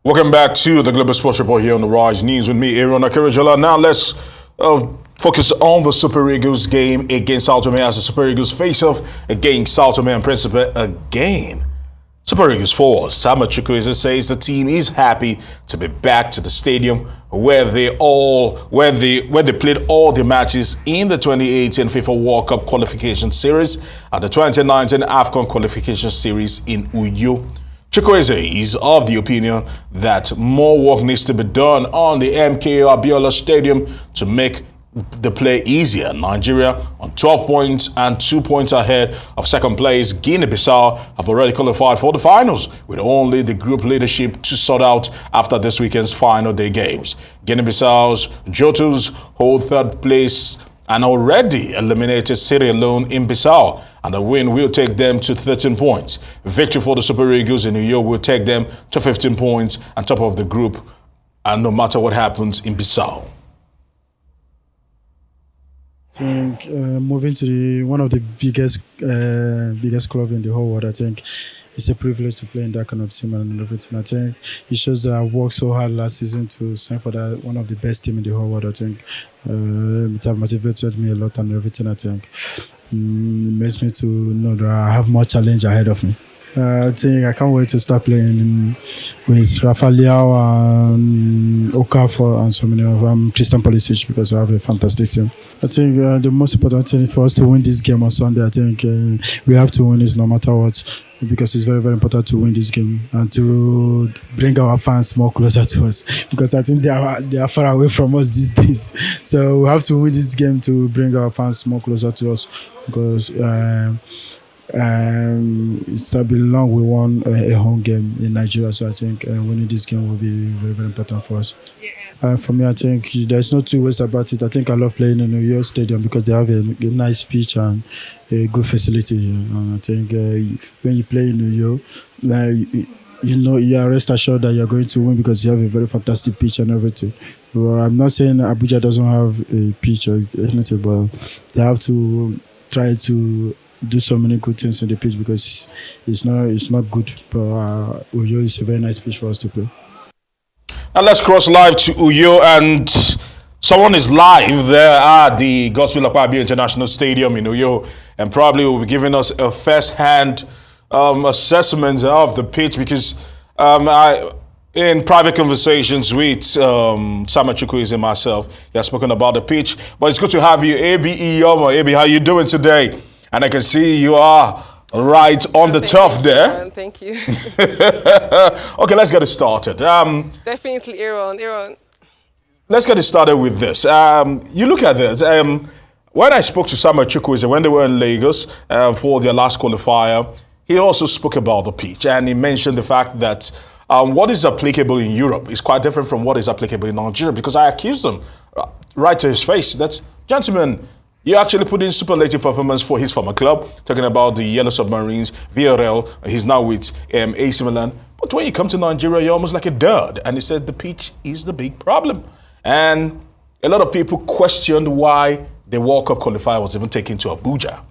Welcome back to the Global Sports Report here on the Rise News with me, Aaron Akirajola. Now let's focus on the Super Eagles game against Sao Tome as the Super Eagles face off against Sao Tome and Principe again. Super Eagles forward Samuel Chukwueze says the team is happy to be back to the stadium where they played all the matches in the 2018 FIFA World Cup qualification series and the 2019 AFCON qualification series in Uyo. Chukwueze is of the opinion that more work needs to be done on the MKO Abiola Stadium to make the play easier. Nigeria on 12 points and 2 points ahead of second place. Guinea-Bissau have already qualified for the finals with only the group leadership to sort out after this weekend's final day games. Guinea-Bissau's Jotus hold third place and already eliminated Sierra Leone in Bissau, and the win will take them to 13 points. Victory for the Super Eagles in New York will take them to 15 points on top of the group, and no matter what happens in Bissau. I think moving to one of the biggest club in the whole world, I think it's a privilege to play in that kind of team and everything. I think it shows that I worked so hard last season to sign for that one of the best team in the whole world. I think it has motivated me a lot and everything. I think it makes me to know that I have more challenge ahead of me. I think I can't wait to start playing with Rafa Leao and Okafor and so many of them, Christian Pulisic, because we have a fantastic team. I think the most important thing for us to win this game on Sunday, I think we have to win this no matter what, because it's very, very important to win this game and to bring our fans more closer to us, because I think they are far away from us these days. So we have to win this game to bring our fans more closer to us, because it's been long we won a home game in Nigeria, so I think winning this game will be very, very important for us. For me, I think there's no two ways about it. I think I love playing in New York Stadium because they have a nice pitch and a good facility here. And I think when you play in New York, you are rest assured that you're going to win because you have a very fantastic pitch and everything. Well, I'm not saying Abuja doesn't have a pitch or anything, but they have to try to do so many good things in the pitch because it's not good. But Uyo is a very nice pitch for us to play. Now let's cross live to Uyo, and someone is live there at the Godswill Akpabio International Stadium in Uyo, and probably will be giving us a first-hand assessment of the pitch, because in private conversations with Samuel Chukwueze and myself, he has spoken about the pitch. But it's good to have you, Abi Iyomo. Abi, how you doing today? And I can see you are right on the turf there. Thank you. Okay, let's get it started. Definitely, Aaron. Let's get it started with this. You look at this. When I spoke to Samuel Chukwueze when they were in Lagos for their last qualifier, he also spoke about the pitch, and he mentioned the fact that what is applicable in Europe is quite different from what is applicable in Nigeria, because I accused him right to his face that, gentlemen, you actually put in superlative performance for his former club, talking about the Yellow Submarines, VRL. He's now with AC Milan. But when you come to Nigeria, you're almost like a dud. And he said the pitch is the big problem. And a lot of people questioned why the World Cup qualifier was even taken to Abuja.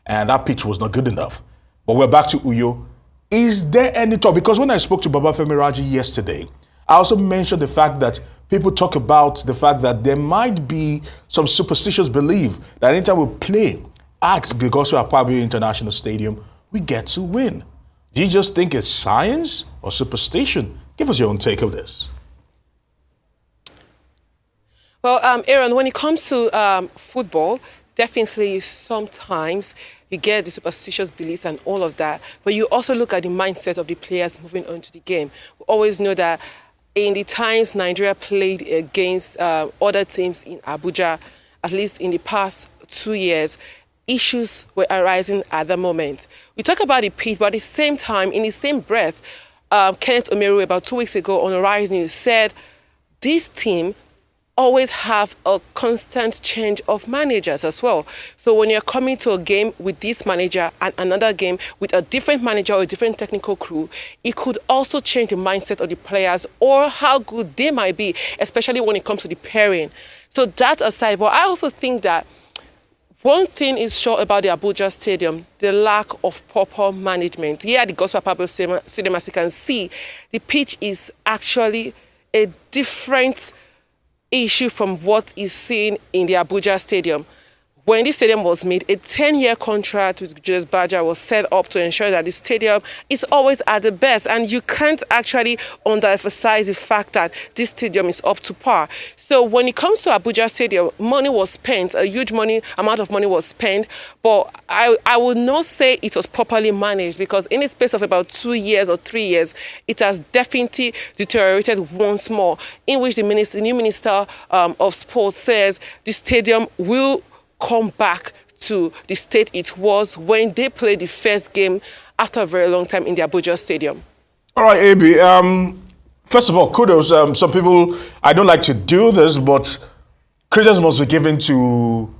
And that pitch was not good enough. But we're back to Uyo. Is there any talk? Because when I spoke to Babafemi Raji yesterday, I also mentioned the fact that people talk about the fact that there might be some superstitious belief that anytime we play at the Godswill Akpabio International Stadium, we get to win. Do you just think it's science or superstition? Give us your own take of this. Well, Aaron, when it comes to football, definitely sometimes you get the superstitious beliefs and all of that, but you also look at the mindset of the players moving on to the game. We always know that in the times Nigeria played against other teams in Abuja, at least in the past 2 years, issues were arising at the moment. We talk about the pitch, but at the same time, in the same breath, Kenneth Omeru about 2 weeks ago on the Rise News said this team always have a constant change of managers as well. So when you're coming to a game with this manager and another game with a different manager or a different technical crew, it could also change the mindset of the players or how good they might be, especially when it comes to the pairing. So that aside, but I also think that One thing is sure about the Abuja Stadium, the lack of proper management. Here at the Gospel Pablo Stadium, as you can see, the pitch is actually a different issue from what is seen in the Abuja Stadium. When this stadium was made, a 10-year contract with Julius Baja was set up to ensure that the stadium is always at the best. And you can't actually underemphasize the fact that this stadium is up to par. So when it comes to Abuja Stadium, money was spent, a huge amount of money was spent, but I would not say it was properly managed, because in the space of about 2 years or 3 years, it has definitely deteriorated once more, in which the new minister of sports says the stadium will come back to the state it was when they played the first game after a very long time in the Abuja Stadium. All right, AB. First of all, kudos. Some people, I don't like to do this, but credit must be given to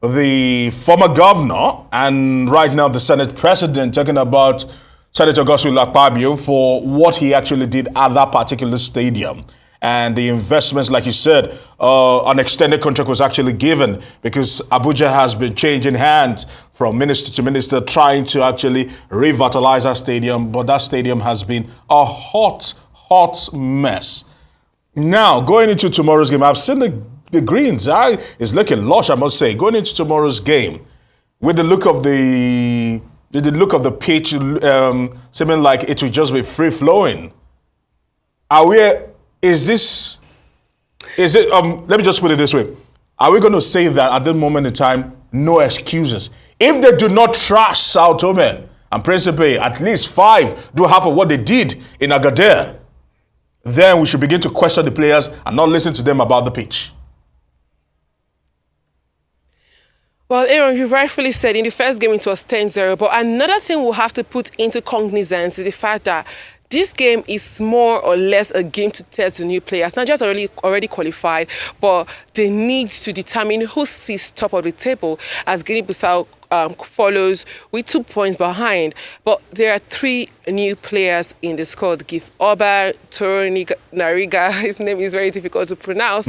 the former governor and right now the Senate president, talking about Senator Godswill Akpabio, for what he actually did at that particular stadium. And the investments, like you said, an extended contract was actually given, because Abuja has been changing hands from minister to minister, trying to actually revitalize our stadium. But that stadium has been a hot mess. Now, going into tomorrow's game, I've seen the greens. It's looking lush, I must say. Going into tomorrow's game, with the look of the pitch, seeming like it will just be free flowing. Let me just put it this way. Are we going to say that at this moment in time, no excuses? If they do not trash Sao Tome and Principe, at least 5 do half of what they did in Agadir, then we should begin to question the players and not listen to them about the pitch. Well, Aaron, you rightfully said in the first game it was 10-0, but another thing we'll have to put into cognizance is the fact that this game is more or less a game to test the new players. Nigeria's already qualified, but they need to determine who sits top of the table, as Guinea-Bissau follows with 2 points behind. But there are 3 new players in the squad. Gif Oba, Toro Nariga, his name is very difficult to pronounce,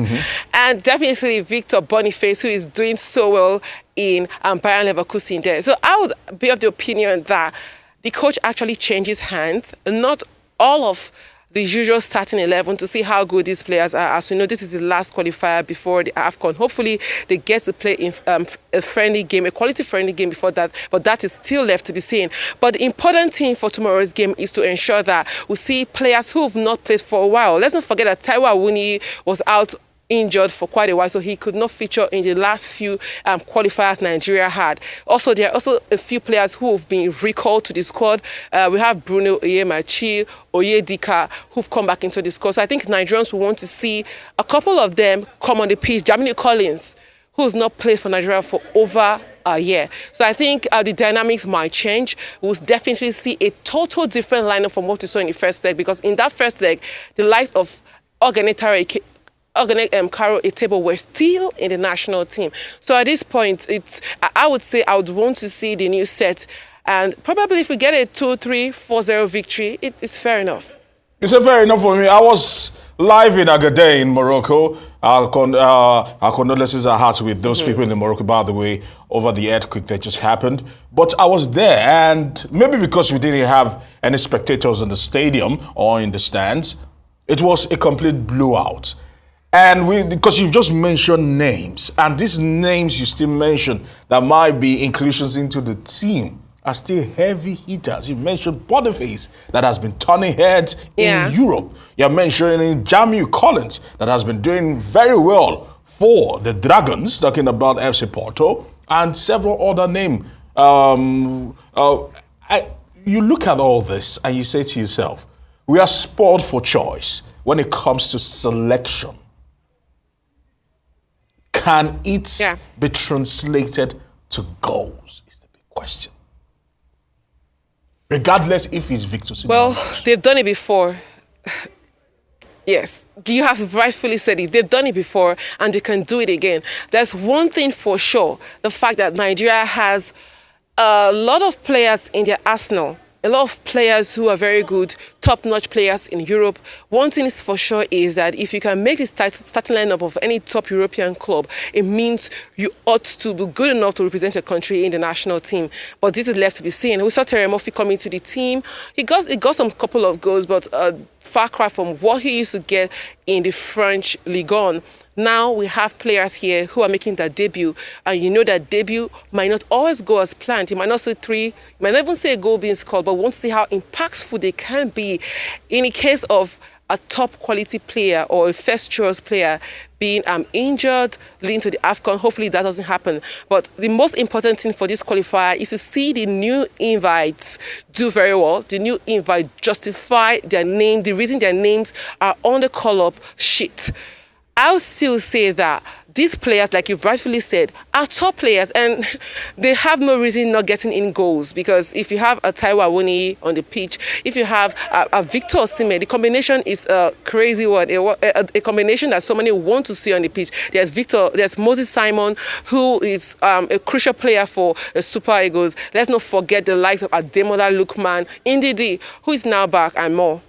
and definitely Victor Boniface, who is doing so well in Bayern Leverkusen there. So I would be of the opinion that the coach actually changes hands, not all of the usual starting 11, to see how good these players are. As we know, this is the last qualifier before the AFCON. Hopefully, they get to play in a friendly game, a quality-friendly game before that, but that is still left to be seen. But the important thing for tomorrow's game is to ensure that we see players who have not played for a while. Let's not forget that Taiwo Awuni was out injured for quite a while, so he could not feature in the last few qualifiers Nigeria had. Also, there are also a few players who have been recalled to the squad. We have Bruno Oyemachi, Oyedika, who've come back into the squad. So I think Nigerians will want to see a couple of them come on the pitch. Jamini Collins, who's not played for Nigeria for over a year. So I think the dynamics might change. We'll definitely see a total different lineup from what we saw in the first leg, because in that first leg, the likes of Karo Etebo were still in the national team. So at this point, I would say I would want to see the new set. And probably if we get a 2-3, 4-0 victory, it's fair enough. It's fair enough for me. I was live in Agadir in Morocco. Our condolences are hearts with those people in Morocco, by the way, over the earthquake that just happened. But I was there, and maybe because we didn't have any spectators in the stadium or in the stands, it was a complete blowout. And because you've just mentioned names, and these names you still mention that might be inclusions into the team are still heavy hitters. You mentioned Boniface that has been turning heads in Europe. You're mentioning Jamie Collins that has been doing very well for the Dragons, talking about FC Porto, and several other names. You look at all this and you say to yourself, we are spoiled for choice when it comes to selection. Can it be translated to goals is the big question. Regardless if it's Victor Simon. Well, they've done it before. Yes, you have rightfully said it. They've done it before and they can do it again. There's one thing for sure, the fact that Nigeria has a lot of players in their arsenal a lot of players who are very good, top-notch players in Europe. One thing is for sure is that if you can make the starting lineup of any top European club, it means you ought to be good enough to represent your country in the national team. But this is left to be seen. We saw Terry Murphy coming to the team. He got some couple of goals, but far cry from what he used to get in the French Ligue 1. Now we have players here who are making their debut, and you know that debut might not always go as planned. You might not see three, you might not even see a goal being scored, but we want to see how impactful they can be in the case of a top quality player or a first choice player being injured, leading to the AFCON. Hopefully that doesn't happen. But the most important thing for this qualifier is to see the new invites do very well. The new invite justify their name, the reason their names are on the call-up sheet. I'll still say that these players, like you've rightfully said, are top players, and they have no reason not getting in goals, because if you have a Taiwo Awoniyi on the pitch, if you have a Victor Osimhen, the combination is a crazy one, a combination that so many want to see on the pitch. There's Moses Simon, who is a crucial player for the Super Eagles. Let's not forget the likes of Ademola Lookman, Ndidi, who is now back, and more.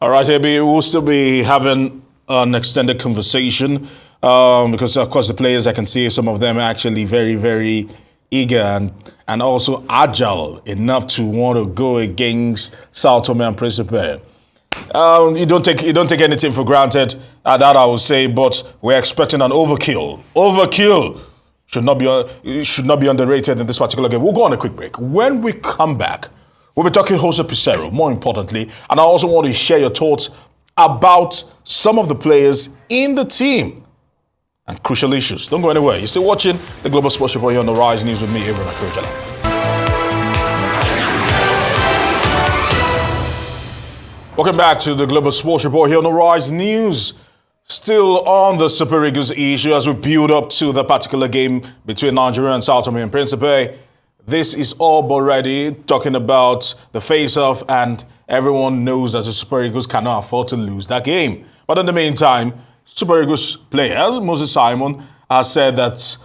All right, Abby, we'll still be having an extended conversation because, of course, the players, I can see some of them are actually very, very eager and also agile enough to want to go against Sao Tome and Principe. You don't take anything for granted, that I would say, but we're expecting an overkill. Overkill should not be underrated in this particular game. We'll go on a quick break. When we come back, we'll be talking Jose Pizarro, more importantly, and I also want to share your thoughts about some of the players in the team and crucial issues. Don't go anywhere. You're still watching the Global Sports Report here on the Rise News with me, Aaron Akurjala. Welcome back to the Global Sports Report here on the Rise News. Still on the Super Eagles issue as we build up to the particular game between Nigeria and Sao Tome and Principe. This is all but ready, talking about the face-off, and everyone knows that the Super Eagles cannot afford to lose that game. But in the meantime, Super Eagles players, Moses Simon, has said this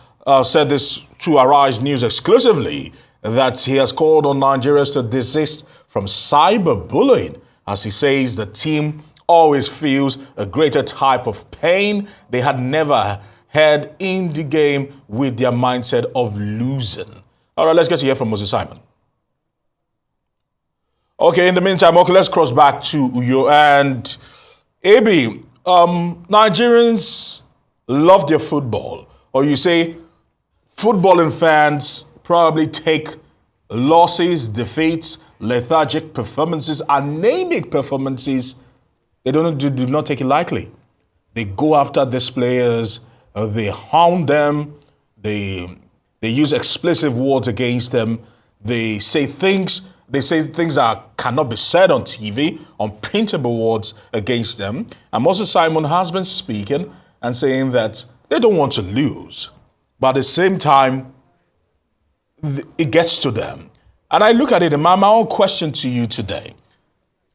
to Arise News exclusively, that he has called on Nigerians to desist from cyberbullying, as he says the team always feels a greater type of pain they had never had in the game with their mindset of losing. All right, let's get to hear from Moses Simon. Okay, in the meantime, let's cross back to Uyo. And AB, Nigerians love their football. Or you say footballing fans probably take losses, defeats, lethargic performances, anemic performances. They do not take it lightly. They go after these players, they hound them, they use explosive words against them. They say things that cannot be said on TV, unprintable words against them. And Moses Simon has been speaking and saying that they don't want to lose. But at the same time, it gets to them. And I look at it, and my own question to you today,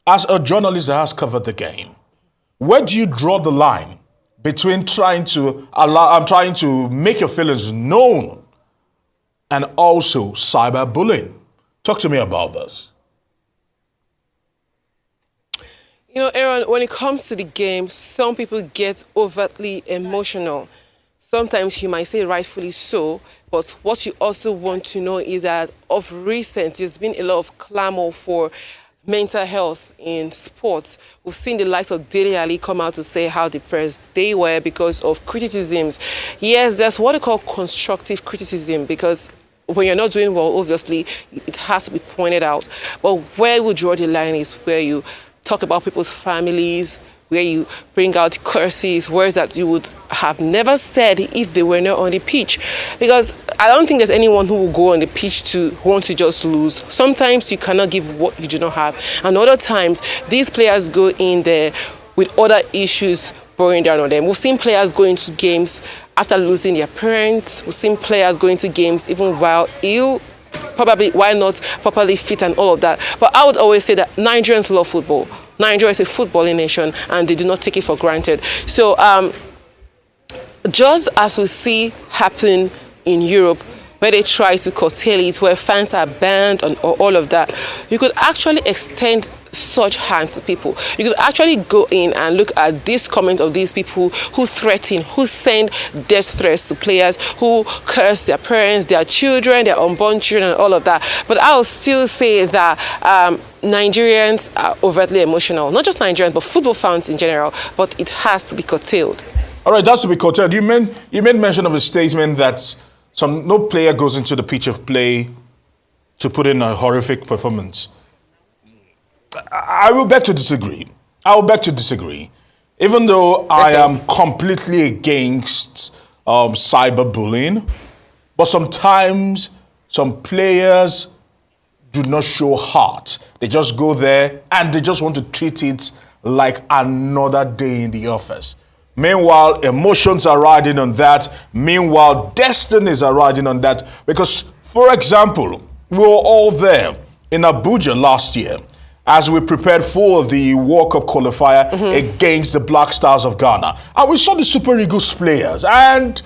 as a journalist that has covered the game, where do you draw the line between trying to make your feelings known and also cyberbullying? Talk to me about this. You know, Aaron, when it comes to the game, some people get overtly emotional. Sometimes you might say rightfully so, but what you also want to know is that of recent, there's been a lot of clamor for mental health in sports. We've seen the likes of Dele Alli come out to say how depressed they were because of criticisms. Yes, that's what they call constructive criticism, because when you're not doing well, obviously, it has to be pointed out. But where we draw the line is where you talk about people's families, where you bring out curses, words that you would have never said if they were not on the pitch. Because I don't think there's anyone who will go on the pitch to want to just lose. Sometimes you cannot give what you do not have. And other times, these players go in there with other issues pouring down on them. We've seen players go into games after losing their parents. We've seen players go into games even while ill, probably while not properly fit and all of that. But I would always say that Nigerians love football. Nigeria is a footballing nation, and they do not take it for granted. So just as we see happen in Europe, where they try to curtail it, where fans are banned and or all of that, you could actually extend such hands to people. You could actually go in and look at these comments of these people who threaten, who send death threats to players, who curse their parents, their children, their unborn children, and all of that. But I will still say that Nigerians are overtly emotional. Not just Nigerians, but football fans in general. But it has to be curtailed. All right, that's to be curtailed. You made mention of a statement that no player goes into the pitch of play to put in a horrific performance. I will beg to disagree. Even though I am completely against cyberbullying, but sometimes some players do not show heart. They just go there and they just want to treat it like another day in the office. Meanwhile, emotions are riding on that. Meanwhile, destinies are riding on that. Because, for example, we were all there in Abuja last year as we prepared for the World Cup qualifier against the Black Stars of Ghana. And we saw the Super Eagles players. And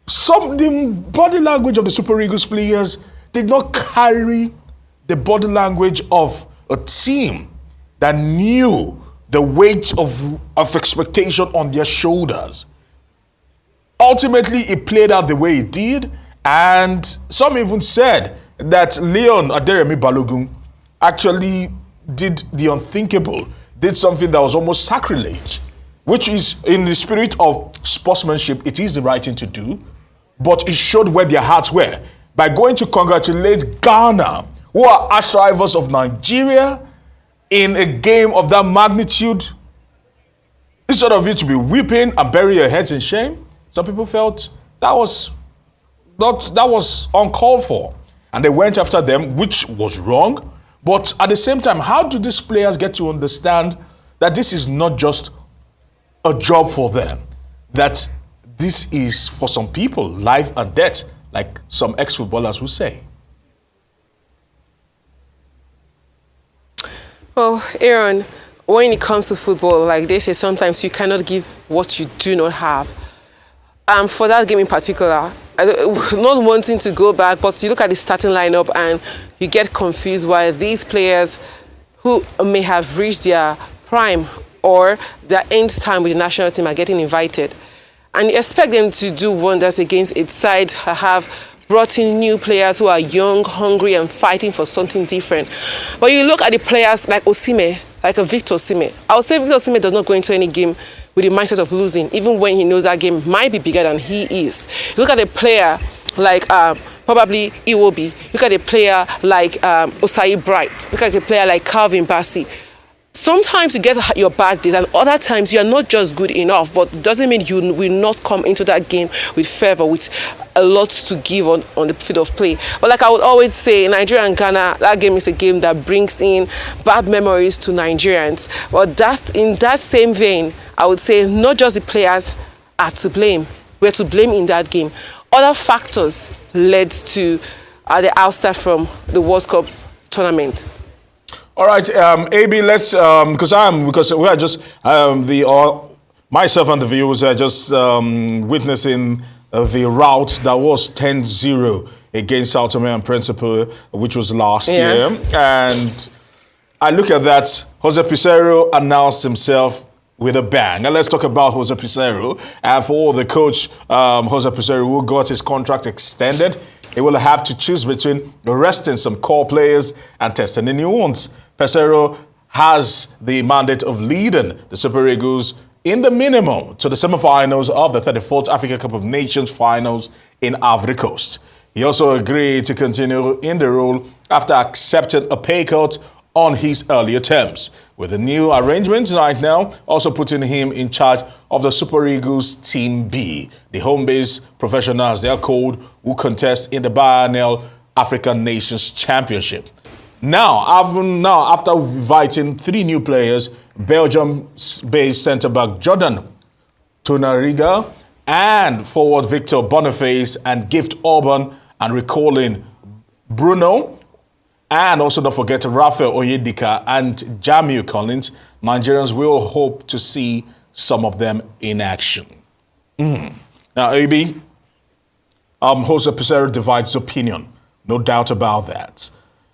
the body language of the Super Eagles players did not carry the body language of a team that knew the weight of expectation on their shoulders. Ultimately, it played out the way it did. And some even said that Leon Aderemi Balogun actually did the unthinkable, did something that was almost sacrilege, which is, in the spirit of sportsmanship, it is the right thing to do, but it showed where their hearts were by going to congratulate Ghana, who are arch rivals of Nigeria, in a game of that magnitude. Instead of you to be weeping and bury your heads in shame, some people felt that was uncalled for, and they went after them, which was wrong. But at the same time, how do these players get to understand that this is not just a job for them, that this is, for some people, life and death, like some ex-footballers would say? Well, Aaron, when it comes to football, like they say, sometimes you cannot give what you do not have. For that game in particular, not wanting to go back, but you look at the starting lineup and you get confused why these players who may have reached their prime or their end time with the national team are getting invited. And you expect them to do wonders against a side that have brought in new players who are young, hungry, and fighting for something different. But you look at the players like Osimhen, like a Victor Osimhen. I would say Victor Osimhen does not go into any game with the mindset of losing, even when he knows that game might be bigger than he is. Look at a player like probably Iwobi. Look at a player like Osai Bright. Look at a player like Calvin Bassey. Sometimes you get your bad days, and other times you are not just good enough, but it doesn't mean you will not come into that game with fervor, with a lot to give on the field of play. But like I would always say, Nigeria and Ghana, that game is a game that brings in bad memories to Nigerians. But in that same vein, I would say not just the players are to blame. We're to blame in that game. Other factors led to the ouster from the World Cup tournament. All right, AB, let's because we are just myself and the viewers are just witnessing the rout that was 10-0 against Sao Tome and Principe, which was last year, and I look at that. Jose Pizarro announced himself with a bang. And let's talk about Jose Pizarro. And for the coach, Jose Pizarro, who got his contract extended, he will have to choose between resting some core players and testing the new ones. Pizarro has the mandate of leading the Super Eagles in the minimum to the semifinals of the 34th Africa Cup of Nations finals in Ivory Coast. He also agreed to continue in the role after accepting a pay cut on his earlier terms, with the new arrangements right now also putting him in charge of the Super Eagles Team B, the home-based professionals they are called, who contest in the biennial African Nations Championship. Now, after inviting 3 new players, Belgium-based centre-back Jordan Tonariga and forward Victor Boniface and Gift Orban, and recalling Bruno, and also don't forget Rafael Oyedika and Jamiu Collins, Nigerians will hope to see some of them in action. Now, AB, Jose Pizarro divides opinion. No doubt about that.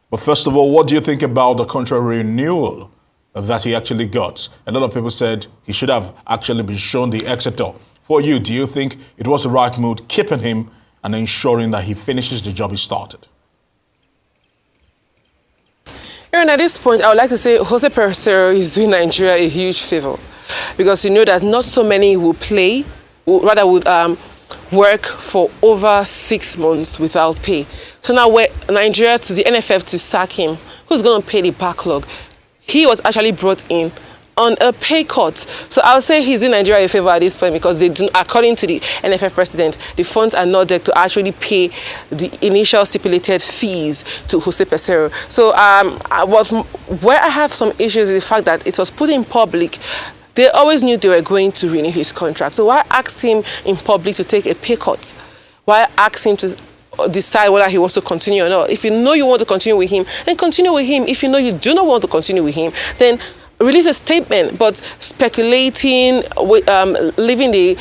But first of all, what do you think about the contract renewal that he actually got? A lot of people said he should have actually been shown the Exeter. For you, do you think it was the right move keeping him and ensuring that he finishes the job he started? Aaron, at this point, I would like to say Jose Pizarro is doing Nigeria a huge favor because you know that not so many will play, would work for over 6 months without pay. So now we're Nigeria to the NFF to sack him. Who's going to pay the backlog? He was actually brought in on a pay cut. So I'll say he's doing Nigeria a favor at this point because they do, according to the NFF president, the funds are not there to actually pay the initial stipulated fees to Jose Pizarro. So where I have some issues is the fact that it was put in public. They always knew they were going to renew his contract. So why ask him in public to take a pay cut? Why ask him to decide whether he wants to continue or not? If you know you want to continue with him, then continue with him. If you know you do not want to continue with him, then release a statement. But speculating, leaving the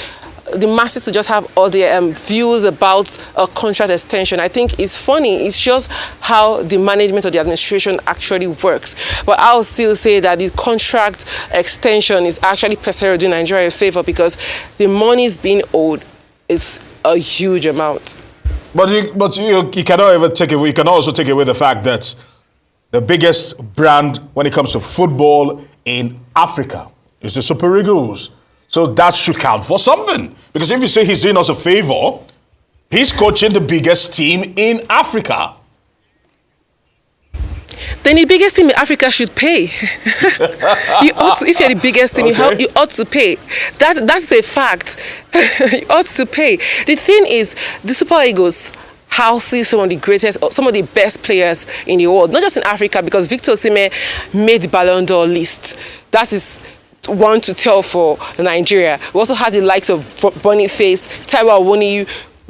masses to just have all their views about a contract extension, I think is funny. It's just how the management of the administration actually works. But I'll still say that the contract extension is actually Pizarro doing Nigeria a favor because the money is being owed is a huge amount. But you cannot even take away. You can also take away the fact that the biggest brand when it comes to football in Africa is the Super Eagles. So that should count for something. Because if you say he's doing us a favor, he's coaching the biggest team in Africa. Then the biggest team in Africa should pay. You ought to, if you're the biggest team, Okay. you ought to pay. That's the fact. You ought to pay. The thing is, the Super Eagles houses some of the greatest, some of the best players in the world, not just in Africa, because Victor Osimhen made the Ballon d'Or list. That is one to tell for Nigeria. We also had the likes of Boniface, Taiwo Awoniyi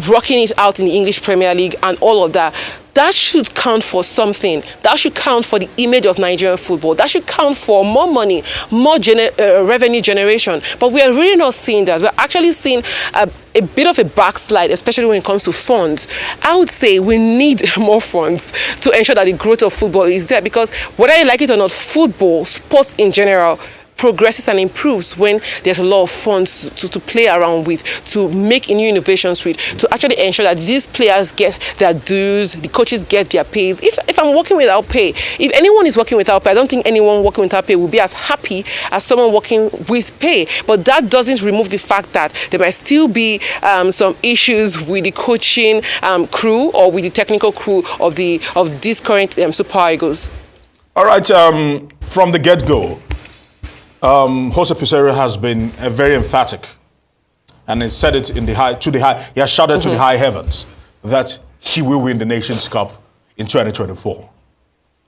rocking it out in the English Premier League and all of that. That should count for something. That should count for the image of Nigerian football. That should count for more money, more revenue generation. But we are really not seeing that. We're actually seeing a bit of a backslide, especially when it comes to funds. I would say we need more funds to ensure that the growth of football is there, because whether you like it or not, football, sports in general, progresses and improves when there's a lot of funds to play around with, to make new innovations with, to actually ensure that these players get their dues, the coaches get their pays. If I'm working without pay, if anyone is working without pay, I don't think anyone working without pay will be as happy as someone working with pay. But that doesn't remove the fact that there might still be some issues with the coaching crew or with the technical crew of these current Super Eagles. All right, from the get-go, Jose Pizarro has been very emphatic, and he said it he has shouted to the high heavens that he will win the Nations Cup in 2024.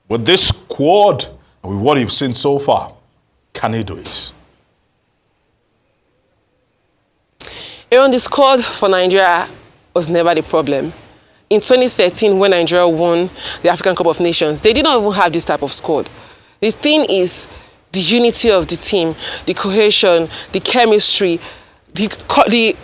With this squad and with what you've seen so far, can he do it? Aaron, the squad for Nigeria was never the problem. In 2013, when Nigeria won the African Cup of Nations, they did not even have this type of squad. The thing is, the unity of the team, the cohesion, the chemistry, the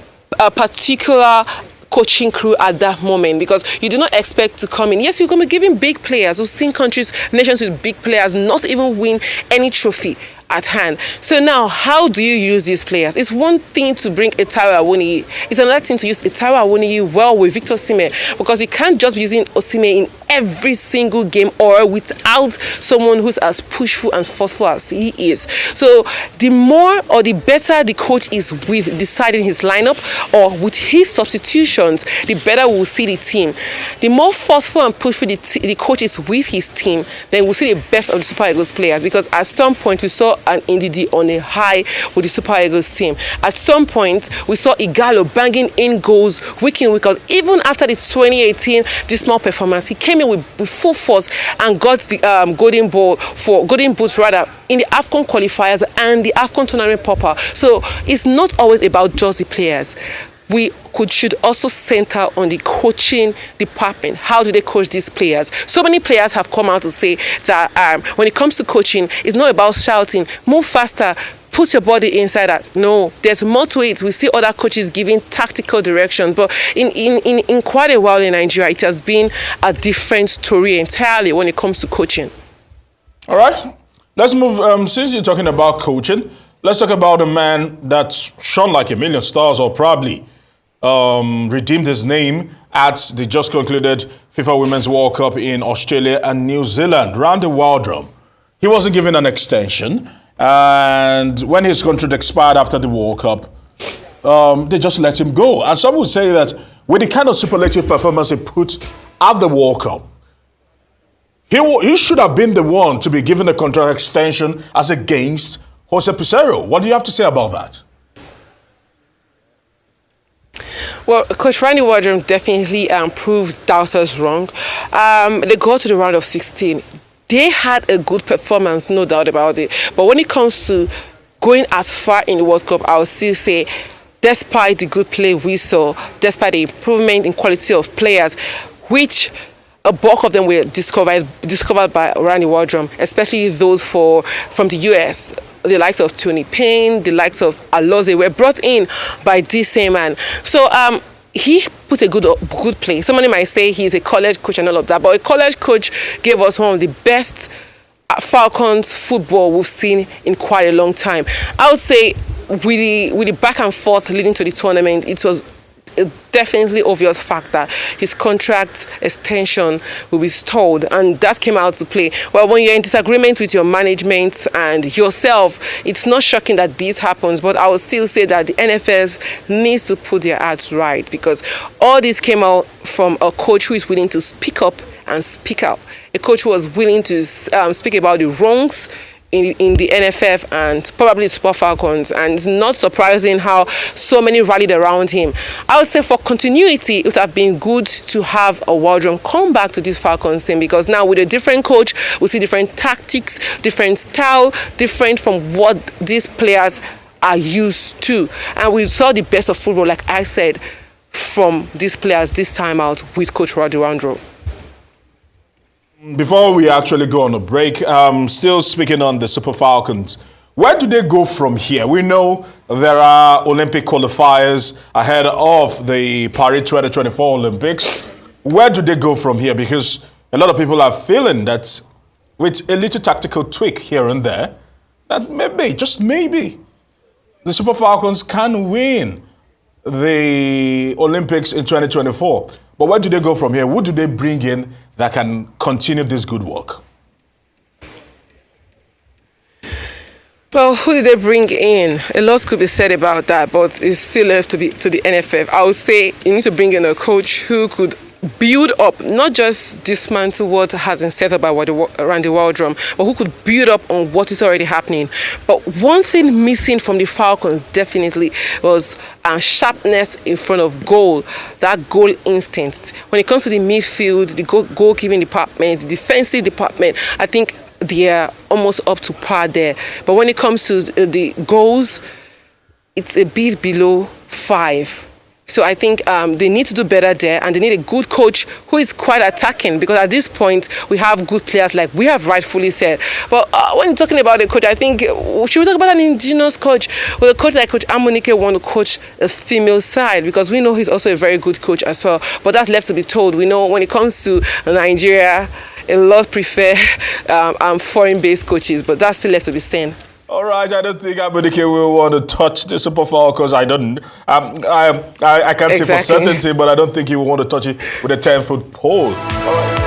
particular coaching crew at that moment, because you do not expect to come in. Yes, you're going to be giving big players. We've seen nations with big players not even win any trophy at hand. So now, how do you use these players? It's one thing to bring Taiwo Awoniyi. It's another thing to use Taiwo Awoniyi well with Victor Osimhen, because you can't just be using Osimhen in every single game or without someone who's as pushful and forceful as he is. So the more or the better the coach is with deciding his lineup or with his substitutions, the better we'll see the team. The more forceful and pushful the coach is with his team, then we'll see the best of the Super Eagles players, because at some point we saw an Ndidi on a high with the Super Eagles team. At some point, we saw Igalo banging in goals week in, week out. Even after the 2018 dismal performance, he came in with full force and got the golden boots in the AFCON qualifiers and the AFCON tournament proper. So it's not always about just the players. We should also center on the coaching department. How do they coach these players? So many players have come out to say that when it comes to coaching, it's not about shouting, move faster, put your body inside that. No, there's more to it. We see other coaches giving tactical directions, but in quite a while in Nigeria, it has been a different story entirely when it comes to coaching. All right, let's move. Since you're talking about coaching, let's talk about a man that's shone like a million stars, or probably redeemed his name at the just concluded FIFA Women's World Cup in Australia and New Zealand. Randy Waldrum. He wasn't given an extension, and when his contract expired after the World Cup, they just let him go. And some would say that with the kind of superlative performance he put at the World Cup, he should have been the one to be given a contract extension as against Jose Pizarro. What do you have to say about that? Well, Coach Randy Waldrum definitely proves doubters wrong. They got to the round of 16. They had a good performance, no doubt about it. But when it comes to going as far in the World Cup, I would still say, despite the good play we saw, despite the improvement in quality of players, which a bulk of them were discovered by Randy Waldrum, especially those from the US. The likes of Tony Payne, the likes of Aloze were brought in by this same man. So he put a good play. Somebody might say he's a college coach and all of that, but a college coach gave us one of the best Falcons football we've seen in quite a long time. I would say with the back and forth leading to the tournament, it was a definitely obvious fact that his contract extension will be stalled, and that came out to play. Well, when you're in disagreement with your management and yourself, it's not shocking that this happens, but I would still say that the NFS needs to put their acts right, because all this came out from a coach who is willing to speak up and speak out. A coach who was willing to speak about the wrongs in the NFF and probably Super Falcons, and it's not surprising how so many rallied around him. I would say for continuity, it would have been good to have a Waldrum come back to this Falcons team, because now with a different coach, we see different tactics, different style, different from what these players are used to. And we saw the best of football, like I said, from these players this time out with Coach Randy Waldrum. Before we actually go on a break, still speaking on the Super Falcons, where do they go from here? We know there are Olympic qualifiers ahead of the Paris 2024 Olympics. Where do they go from here? Because a lot of people are feeling that with a little tactical tweak here and there, that maybe, just maybe, the Super Falcons can win the Olympics in 2024. But where do they go from here? Who do they bring in that can continue this good work? Well, who did they bring in? A lot could be said about that, but it's still left to the NFF. I would say you need to bring in a coach who could build up, not just dismantle what has been set up by Randy Waldrum, but who could build up on what is already happening. But one thing missing from the Falcons definitely was sharpness in front of goal, that goal instinct. When it comes to the midfield, the goalkeeping department, the defensive department, I think they are almost up to par there. But when it comes to the goals, it's a bit below 5. So I think they need to do better there, and they need a good coach who is quite attacking, because at this point we have good players, like we have rightfully said. But when talking about a coach, I think should we talk about an indigenous coach? Well, a coach like Coach Amunike want to coach a female side, because we know he's also a very good coach as well. But that's left to be told. We know when it comes to Nigeria, a lot prefer foreign-based coaches, but that's still left to be seen. All right, I don't think Amunike will want to touch the Super Falcons. I don't. I can't say for certainty, but I don't think he will want to touch it with a 10-foot pole. All right.